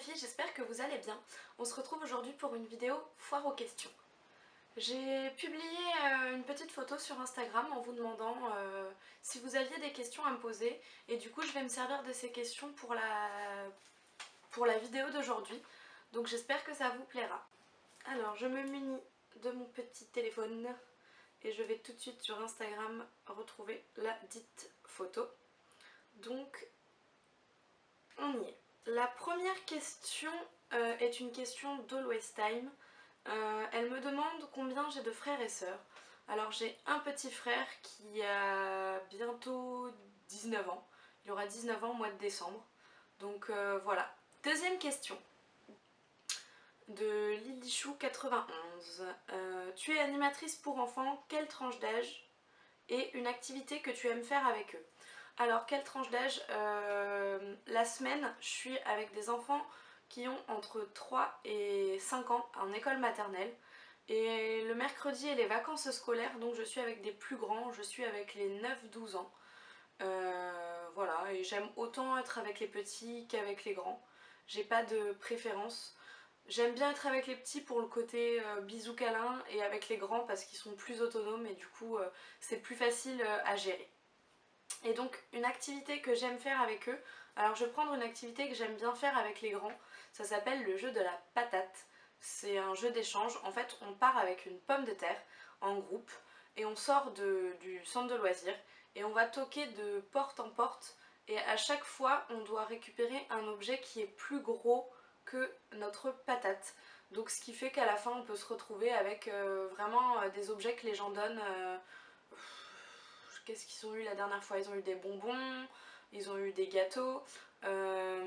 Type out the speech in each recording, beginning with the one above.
filles, j'espère que vous allez bien. On se retrouve aujourd'hui pour une vidéo foire aux questions. J'ai publié une petite photo sur Instagram en vous demandant si vous aviez des questions à me poser et du coup je vais me servir de ces questions pour la vidéo d'aujourd'hui. Donc j'espère que ça vous plaira. Alors je me munis de mon petit téléphone et je vais tout de suite sur Instagram retrouver la dite photo. Donc on y est. La première question est une question d'Always Time. Elle me demande combien j'ai de frères et sœurs. Alors j'ai un petit frère qui a bientôt 19 ans. Il aura 19 ans au mois de décembre. Donc voilà. Deuxième question de Lilichou91. Tu es animatrice pour enfants, quelle tranche d'âge et une activité que tu aimes faire avec eux? Alors, quelle tranche d'âge? La semaine, je suis avec des enfants qui ont entre 3 et 5 ans en école maternelle. Et le mercredi et les vacances scolaires, donc je suis avec des plus grands, je suis avec les 9-12 ans. Voilà, et j'aime autant être avec les petits qu'avec les grands. J'ai pas de préférence. J'aime bien être avec les petits pour le côté bisous câlin et avec les grands parce qu'ils sont plus autonomes et du coup c'est plus facile à gérer. Et donc une activité que j'aime faire avec eux, alors je vais prendre une activité que j'aime bien faire avec les grands, ça s'appelle le jeu de la patate. C'est un jeu d'échange, en fait on part avec une pomme de terre en groupe et on sort du centre de loisirs et on va toquer de porte en porte et à chaque fois on doit récupérer un objet qui est plus gros que notre patate. Donc ce qui fait qu'à la fin on peut se retrouver avec vraiment des objets que les gens donnent. Qu'est-ce qu'ils ont eu la dernière fois? Ils ont eu des bonbons, ils ont eu des gâteaux. À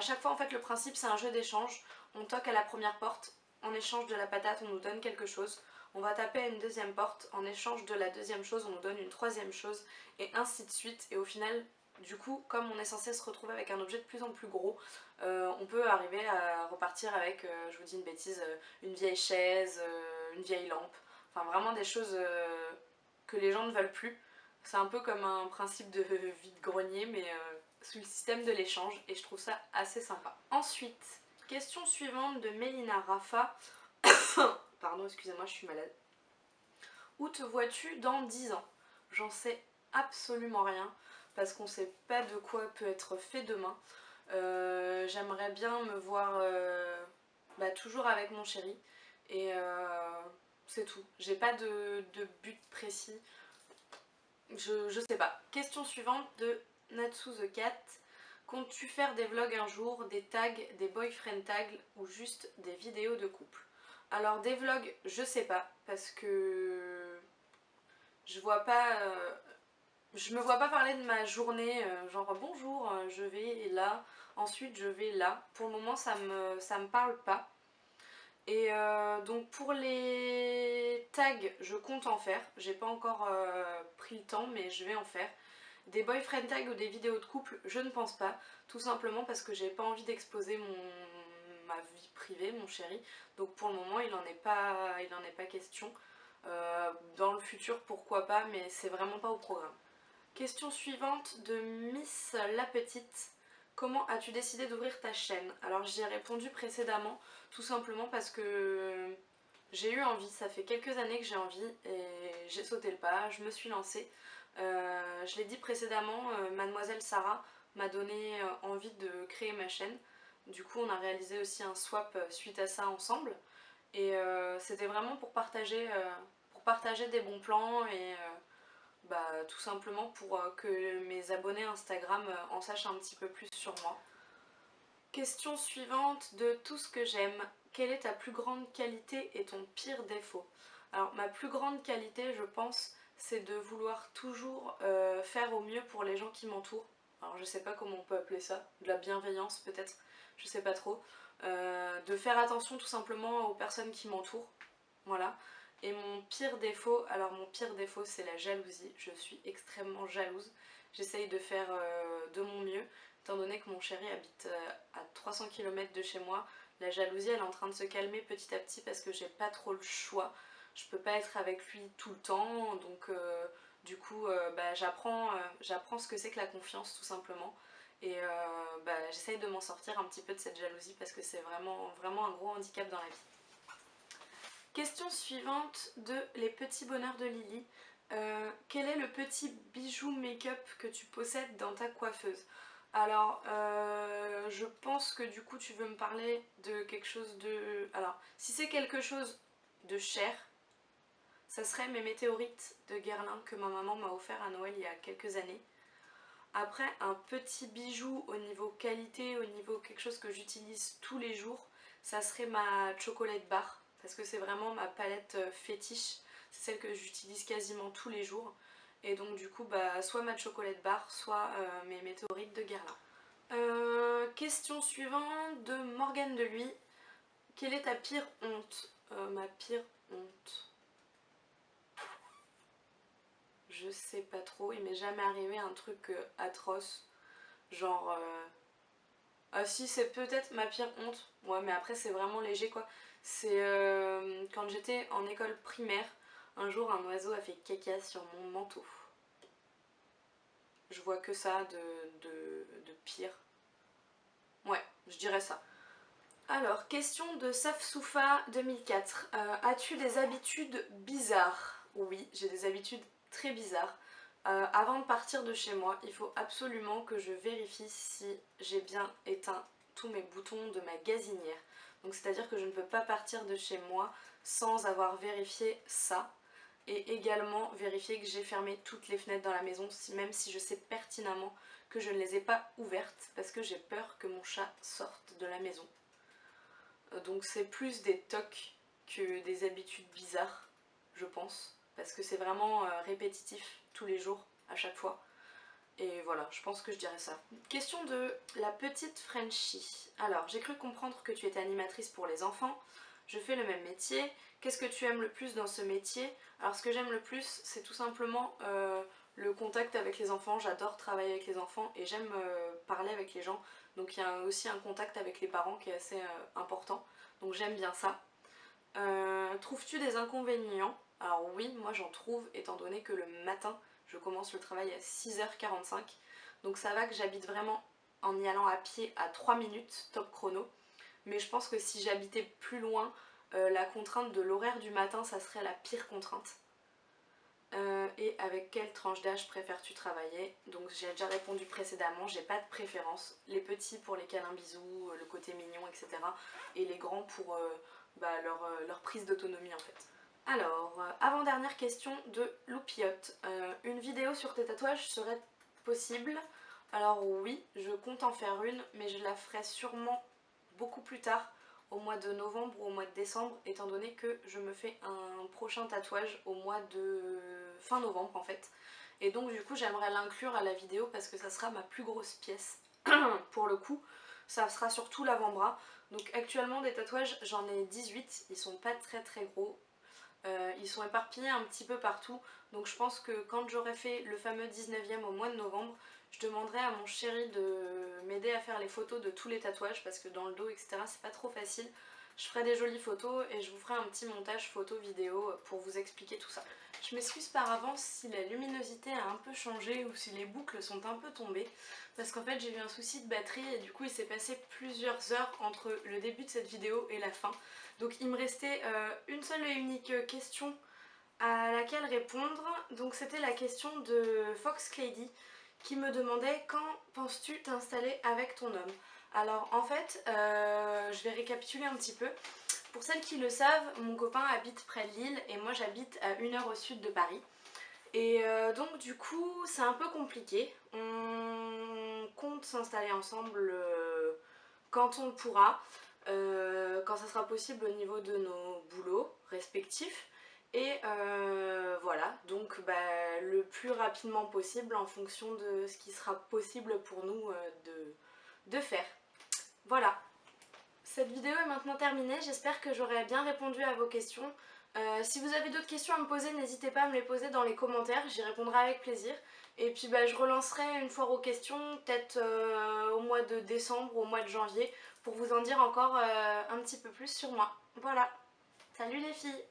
chaque fois en fait le principe c'est un jeu d'échange. On toque à la première porte, en échange de la patate on nous donne quelque chose. On va taper à une deuxième porte, en échange de la deuxième chose on nous donne une troisième chose et ainsi de suite. Et au final du coup comme on est censé se retrouver avec un objet de plus en plus gros, on peut arriver à repartir avec, je vous dis une bêtise, une vieille chaise, une vieille lampe. Enfin vraiment des choses que les gens ne veulent plus. C'est un peu comme un principe de vide-grenier mais sous le système de l'échange et je trouve ça assez sympa. Ensuite, question suivante de Mélina Rafa. Pardon, excusez-moi, je suis malade. Où te vois-tu dans 10 ans? J'en sais absolument rien parce qu'on sait pas de quoi peut être fait demain. J'aimerais bien me voir toujours avec mon chéri et c'est tout. J'ai pas de but précis. Je sais pas. Question suivante de Natsu the Cat. Comptes-tu faire des vlogs un jour, des tags, des boyfriend tags ou juste des vidéos de couple? Alors des vlogs, je sais pas parce que je vois pas, je me vois pas parler de ma journée, genre bonjour, je vais là, ensuite je vais là. Pour le moment ça me parle pas. Et donc pour les tags, je compte en faire. J'ai pas encore pris le temps, mais je vais en faire. Des boyfriend tags ou des vidéos de couple, je ne pense pas. Tout simplement parce que j'ai pas envie d'exposer ma vie privée, mon chéri. Donc pour le moment, il en est pas question. Dans le futur, pourquoi pas, mais c'est vraiment pas au programme. Question suivante de Miss La Petite. Comment as-tu décidé d'ouvrir ta chaîne? Alors j'y ai répondu précédemment, tout simplement parce que j'ai eu envie, ça fait quelques années que j'ai envie et j'ai sauté le pas, je me suis lancée. Je l'ai dit précédemment, mademoiselle Sarah m'a donné envie de créer ma chaîne. Du coup on a réalisé aussi un swap suite à ça ensemble. Et c'était vraiment pour partager des bons plans et tout simplement pour que mes abonnés Instagram en sachent un petit peu plus sur moi. Question suivante de tout ce que j'aime. Quelle est ta plus grande qualité et ton pire défaut? Alors ma plus grande qualité je pense c'est de vouloir toujours faire au mieux pour les gens qui m'entourent. Alors je sais pas comment on peut appeler ça, de la bienveillance peut-être, je sais pas trop. De faire attention tout simplement aux personnes qui m'entourent. Voilà. Et mon pire défaut, alors mon pire défaut c'est la jalousie. Je suis extrêmement jalouse. J'essaye de faire de mon mieux, étant donné que mon chéri habite à 300 km de chez moi. La jalousie elle est en train de se calmer petit à petit parce que j'ai pas trop le choix. Je peux pas être avec lui tout le temps, donc du coup j'apprends ce que c'est que la confiance tout simplement. Et j'essaye de m'en sortir un petit peu de cette jalousie parce que c'est vraiment, vraiment un gros handicap dans la vie. Question suivante de Les Petits Bonheurs de Lily. Quel est le petit bijou make-up que tu possèdes dans ta coiffeuse? Alors, je pense que du coup tu veux me parler de quelque chose de... Alors, si c'est quelque chose de cher, ça serait mes météorites de Guerlain que ma maman m'a offert à Noël il y a quelques années. Après, un petit bijou au niveau qualité, au niveau quelque chose que j'utilise tous les jours, ça serait ma chocolate bar, parce que c'est vraiment ma palette fétiche, c'est celle que j'utilise quasiment tous les jours. Et donc du coup, soit ma chocolate bar, soit mes météorites de Guerlain. Question suivante de Morgane de Lui. Quelle est ta pire honte? Ma pire honte... Je sais pas trop, il m'est jamais arrivé un truc atroce, genre... Ah si, c'est peut-être ma pire honte, ouais mais après c'est vraiment léger quoi. C'est quand j'étais en école primaire, un jour un oiseau a fait caca sur mon manteau. Je vois que ça de pire. Ouais, je dirais ça. Alors, question de Safsoufa 2004. As-tu des habitudes bizarres? Oui, j'ai des habitudes très bizarres. Avant de partir de chez moi, il faut absolument que je vérifie si j'ai bien éteint tous mes boutons de ma gazinière. Donc c'est-à-dire que je ne peux pas partir de chez moi sans avoir vérifié ça. Et également vérifier que j'ai fermé toutes les fenêtres dans la maison, même si je sais pertinemment que je ne les ai pas ouvertes parce que j'ai peur que mon chat sorte de la maison. Donc c'est plus des tocs que des habitudes bizarres, je pense, parce que c'est vraiment répétitif tous les jours, à chaque fois. Et voilà, je pense que je dirais ça. Question de la petite Frenchie. Alors, j'ai cru comprendre que tu étais animatrice pour les enfants. Je fais le même métier. Qu'est-ce que tu aimes le plus dans ce métier? Alors, ce que j'aime le plus, c'est tout simplement le contact avec les enfants. J'adore travailler avec les enfants et j'aime parler avec les gens. Donc, il y a aussi un contact avec les parents qui est assez important. Donc, j'aime bien ça. Trouves-tu des inconvénients? Alors oui, moi j'en trouve, étant donné que le matin, je commence le travail à 6h45. Donc ça va que j'habite vraiment en y allant à pied à 3 minutes, top chrono. Mais je pense que si j'habitais plus loin, la contrainte de l'horaire du matin, ça serait la pire contrainte. Et avec quelle tranche d'âge préfères-tu travailler? Donc j'ai déjà répondu précédemment, j'ai pas de préférence. Les petits pour les câlins bisous, le côté mignon, etc. Et les grands pour leur prise d'autonomie en fait. Alors, avant-dernière question de Loupiote. Une vidéo sur tes tatouages serait possible? Alors oui, je compte en faire une, mais je la ferai sûrement beaucoup plus tard, au mois de novembre ou au mois de décembre, étant donné que je me fais un prochain tatouage au mois de fin novembre en fait. Et donc du coup j'aimerais l'inclure à la vidéo parce que ça sera ma plus grosse pièce. Pour le coup, ça sera surtout l'avant-bras. Donc actuellement des tatouages, j'en ai 18, ils sont pas très très gros. Ils sont éparpillés un petit peu partout. Donc je pense que quand j'aurai fait le fameux 19e au mois de novembre, je demanderai à mon chéri de m'aider à faire les photos de tous les tatouages parce que dans le dos, etc., c'est pas trop facile. Je ferai des jolies photos et je vous ferai un petit montage photo vidéo pour vous expliquer tout ça. Je m'excuse par avance si la luminosité a un peu changé ou si les boucles sont un peu tombées parce qu'en fait j'ai eu un souci de batterie et du coup il s'est passé plusieurs heures entre le début de cette vidéo et la fin. Donc il me restait une seule et unique question à laquelle répondre. Donc c'était la question de Fox Clady qui me demandait quand penses-tu t'installer avec ton homme? Alors en fait, je vais récapituler un petit peu. Pour celles qui le savent, mon copain habite près de Lille et moi j'habite à 1 heure au sud de Paris. Et donc du coup c'est un peu compliqué. On compte s'installer ensemble quand on le pourra, quand ça sera possible au niveau de nos boulots respectifs. Et voilà, donc le plus rapidement possible en fonction de ce qui sera possible pour nous de faire. Voilà, cette vidéo est maintenant terminée, j'espère que j'aurai bien répondu à vos questions. Si vous avez d'autres questions à me poser, n'hésitez pas à me les poser dans les commentaires, j'y répondrai avec plaisir. Et puis je relancerai une foire aux questions, peut-être au mois de décembre, au mois de janvier, pour vous en dire encore un petit peu plus sur moi. Voilà, salut les filles!